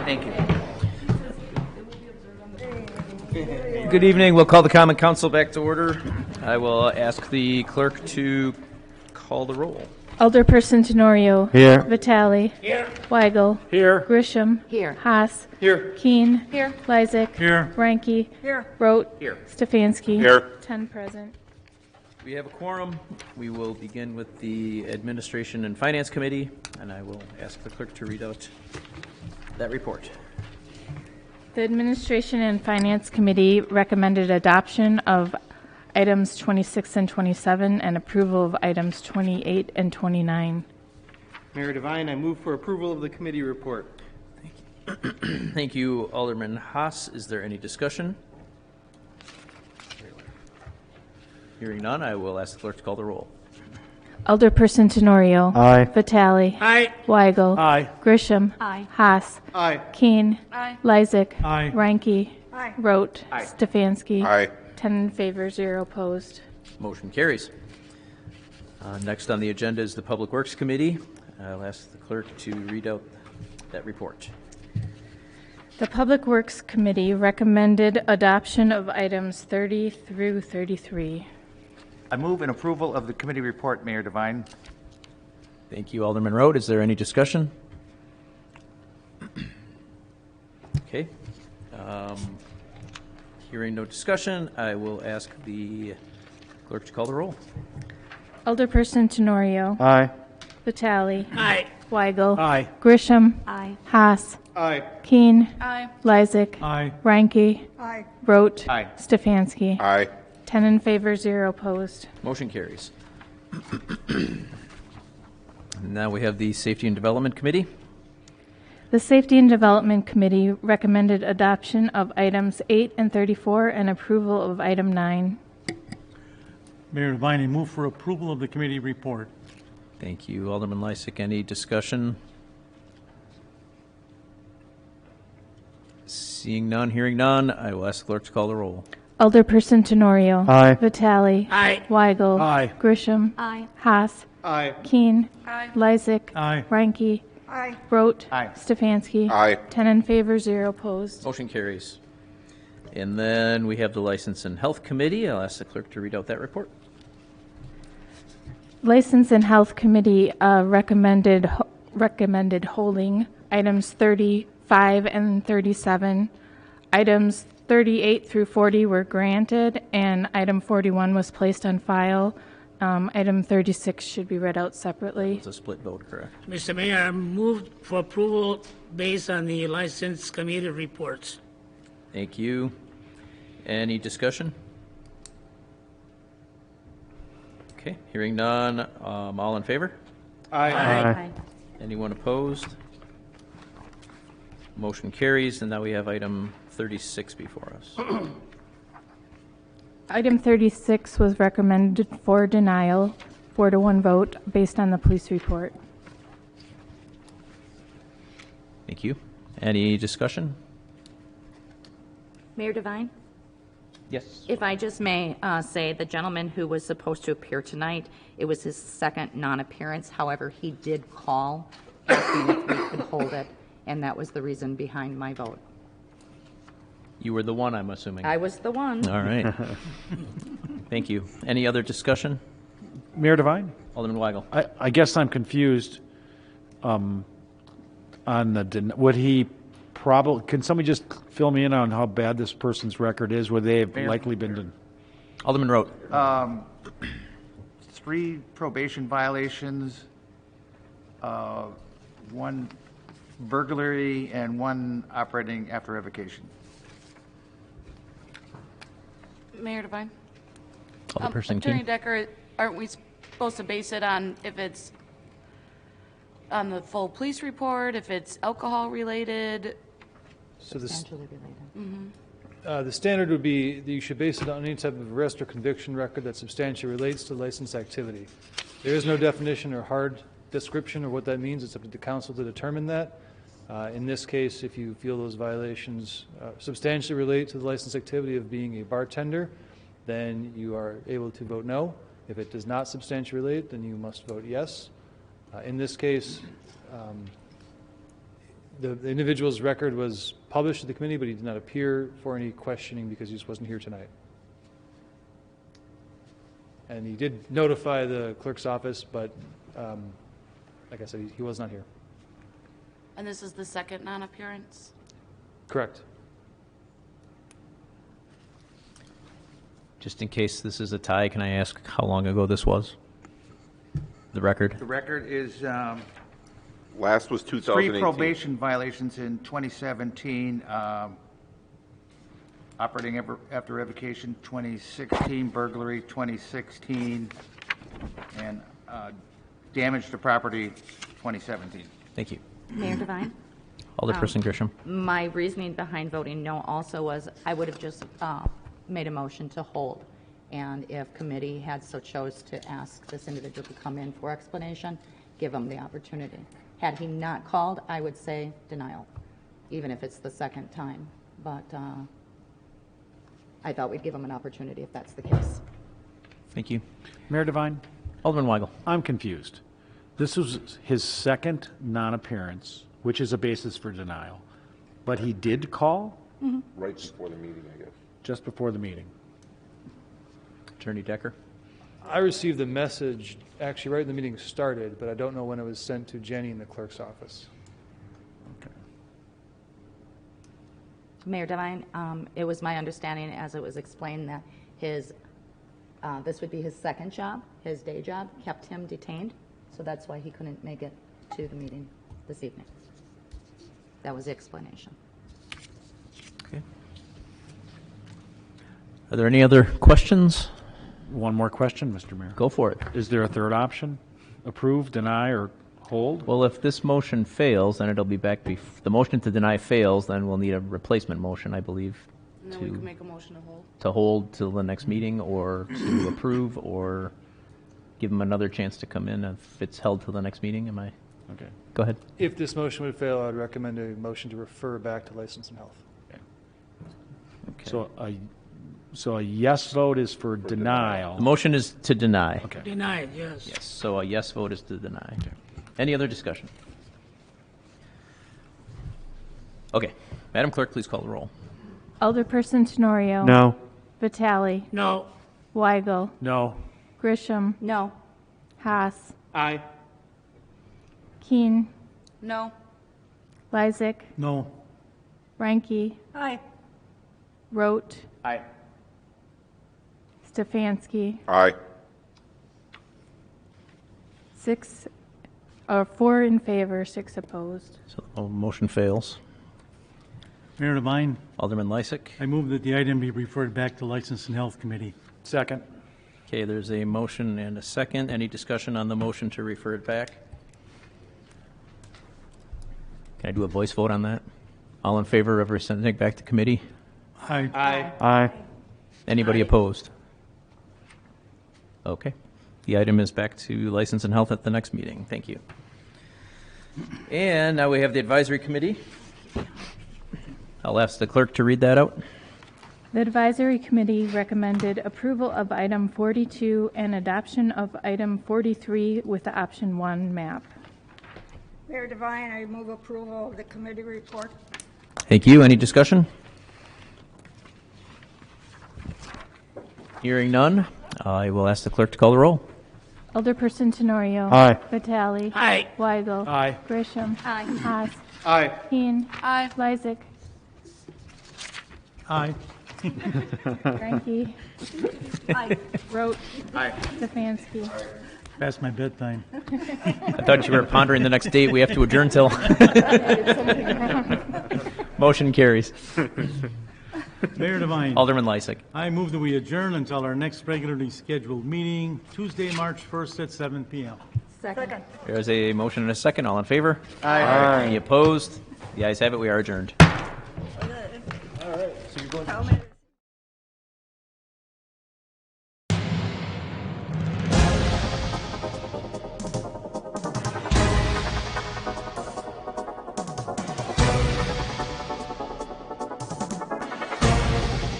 Thank you. Good evening. We'll call the Common Council back to order. I will ask the clerk to call the roll. Alderperson Tenorio. Here. Vitale. Here. Weigel. Here. Grisham. Here. Haas. Here. Keen. Here. Lysick. Here. Ranky. Here. Rote. Here. Stefanski. Here. 10 present. We have a quorum. We will begin with the Administration and Finance Committee, and I will ask the clerk to read out that report. The Administration and Finance Committee recommended adoption of items 26 and 27 and approval of items 28 and 29. Mayor Devine, I move for approval of the committee report. Thank you, Alderman Haas. Is there any discussion? Hearing none, I will ask the clerk to call the roll. Alderperson Tenorio. Aye. Vitale. Aye. Weigel. Aye. Grisham. Aye. Haas. Aye. Keen. Aye. Lysick. Aye. Ranky. Aye. Rote. Aye. Stefanski. Aye. 10 in favor, 0 opposed. Motion carries. Next on the agenda is the Public Works Committee. I'll ask the clerk to read out that report. The Public Works Committee recommended adoption of items 30 through 33. I move in approval of the committee report, Mayor Devine. Thank you, Alderman Rote. Is there any discussion? Okay. Hearing no discussion, I will ask the clerk to call the roll. Alderperson Tenorio. Aye. Vitale. Aye. Weigel. Aye. Grisham. Aye. Haas. Aye. Keen. Aye. Lysick. Aye. Ranky. Aye. Rote. Aye. Stefanski. Aye. 10 in favor, 0 opposed. Motion carries. Now we have the Safety and Development Committee. The Safety and Development Committee recommended adoption of items 8 and 34 and approval of item 9. Mayor Devine, I move for approval of the committee report. Thank you, Alderman Lysick. Any discussion? Seeing none, hearing none, I will ask the clerk to call the roll. Alderperson Tenorio. Aye. Vitale. Aye. Weigel. Aye. Grisham. Aye. Haas. Aye. Keen. Aye. Lysick. Aye. Ranky. Aye. Rote. Aye. Stefanski. Aye. 10 in favor, 0 opposed. Motion carries. And then we have the License and Health Committee. I'll ask the clerk to read out that report. License and Health Committee recommended holding items 35 and 37. Items 38 through 40 were granted, and item 41 was placed on file. Item 36 should be read out separately. It's a split vote, correct? Mr. Mayor, I move for approval based on the license committee reports. Thank you. Any discussion? Okay, hearing none, all in favor? Aye. Anyone opposed? Motion carries, and now we have item 36 before us. Item 36 was recommended for denial, 4-1 vote, based on the police report. Thank you. Any discussion? Mayor Devine, Yes. if I just may say, the gentleman who was supposed to appear tonight, it was his second non-appearance. However, he did call asking if we could hold it, and that was the reason behind my vote. You were the one, I'm assuming. I was the one. All right. Thank you. Any other discussion? Mayor Devine, Alderman Weigel. I guess I'm confused on the, would he probably, can somebody just fill me in on how bad this person's record is? Would they have Mayor. likely been, Alderman Rote. 3 probation violations, 1 burglary, and 1 operating after revocation. Mayor Devine? Alderperson Attorney King. Decker, aren't we supposed to base it on if it's on the full police report, if it's alcohol related? So this, Substantially related. the standard would be that you should base it on any type of arrest or conviction record that substantially relates to licensed activity. There is no definition or hard description of what that means. It's up to the council to determine that. In this case, if you feel those violations substantially relate to the licensed activity of being a bartender, then you are able to vote no. If it does not substantially relate, then you must vote yes. In this case, The individual's record was published to the committee, but he did not appear for any questioning because he just wasn't here tonight. And he did notify the clerk's office, but like I said, he was not here. And this is the second non-appearance? Correct. Just in case this is a tie, can I ask how long ago this was? The record? The record is Last was 2018. 3 probation violations in 2017, operating after revocation 2016, burglary 2016, and damage to property 2017. Thank you. Mayor Devine? Alderperson Grisham. My reasoning behind voting no also was I would have just made a motion to hold. And if committee had so chose to ask this individual to come in for explanation, give him the opportunity. Had he not called, I would say denial, even if it's the second time. But I thought we'd give him an opportunity if that's the case. Thank you. Mayor Devine, Alderman Weigel. I'm confused. This was his second non-appearance, which is a basis for denial. But he did call Right before the meeting, I guess. just before the meeting. Attorney Decker. I received the message actually right when the meeting started, but I don't know when it was sent to Jenny in the clerk's office. Mayor Devine, it was my understanding, as it was explained, that his this would be his second job. His day job kept him detained, so that's why he couldn't make it to the meeting this evening. That was the explanation. Okay. Are there any other questions? One more question, Mr. Mayor. Go for it. Is there a third option? Approve, deny, or hold? Well, if this motion fails, then it'll be back, the motion to deny fails, then we'll need a replacement motion, I believe, And then we can make a motion to hold. to hold till the next meeting, or to approve, or give them another chance to come in if it's held till the next meeting. Am I? Okay. Go ahead. If this motion would fail, I would recommend a motion to refer back to License and Health. So a yes vote is for denial. The motion is to deny. Okay. Denied, yes. Yes, so a yes vote is to deny. Any other discussion? Okay. Madam Clerk, please call the roll. Alderperson Tenorio. No. Vitale. No. Weigel. No. Grisham. No. Haas. Aye. Keen. No. Lysick. No. Ranky. Aye. Rote. Aye. Stefanski. Aye. 4 in favor, 6 opposed. So the motion fails. Mayor Devine, Alderman Lysick. I move that the item be referred back to License and Health Committee. Second. Okay, there's a motion and a second. Any discussion on the motion to refer it back? Can I do a voice vote on that? All in favor of sending it back to committee? Aye. Aye. Anybody opposed? Okay. The item is back to License and Health at the next meeting. Thank you. And now we have the advisory committee. I'll ask the clerk to read that out. The advisory committee recommended approval of item 42 and adoption of item 43 with the option 1 map. Mayor Devine, I move approval of the committee report. Thank you. Any discussion? Hearing none, I will ask the clerk to call the roll. Alderperson Tenorio. Aye. Vitale. Aye. Weigel. Aye. Grisham. Aye. Haas. Aye. Keen. Aye. Lysick. Aye. Ranky. Aye. Rote. Stefanski. Past my bedtime. I thought you were pondering the next date we have to adjourn till. Motion carries. Mayor Devine, Alderman Lysick. I move that we adjourn until our next regularly scheduled meeting, Tuesday, March 1st at 7 p.m. Second. There is a motion and a second. All in favor? Aye. Any opposed? The ayes have it. We are adjourned. Tell me